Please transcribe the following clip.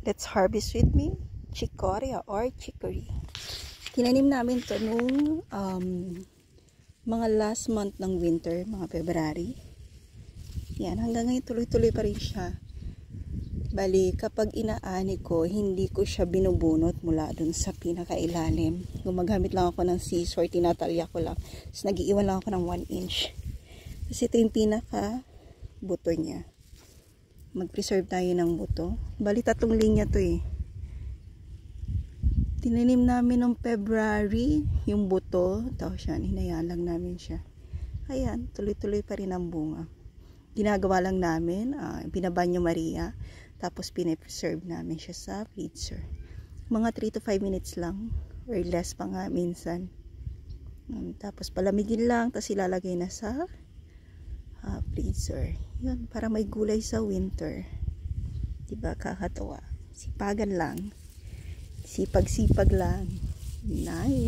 Let's harvest with me chicoria or chicory. Tinanim namin to nung mga last month ng winter, mga February. Yan, hanggang ngayon tuloy-tuloy pa rin siya. Bali, kapag inaani ko, hindi ko siya binubunot mula dun sa pinakailalim. Gumagamit lang ako ng scissor, tinatalya ko lang. Tapos nag-iiwan lang ako ng 1 inch. Kasi ito yung pinaka buto niya. Mag-preserve tayo ng buto. Bali, 3 linya to eh. Tinanim namin noong February yung buto. Tapos yan, hinayaan lang namin siya. Ayan, tuloy-tuloy pa rin ang bunga. Ginagawa lang namin, binabanyo Maria. Tapos pinapreserve namin siya sa freezer. Mga 3 to 5 minutes lang. Or less pa nga minsan. Tapos palamigin lang. Tapos ilalagay na sa freezer. Yun, para may gulay sa winter. Diba, kakatawa. Sipagan lang. Sipag-sipag lang. Nice.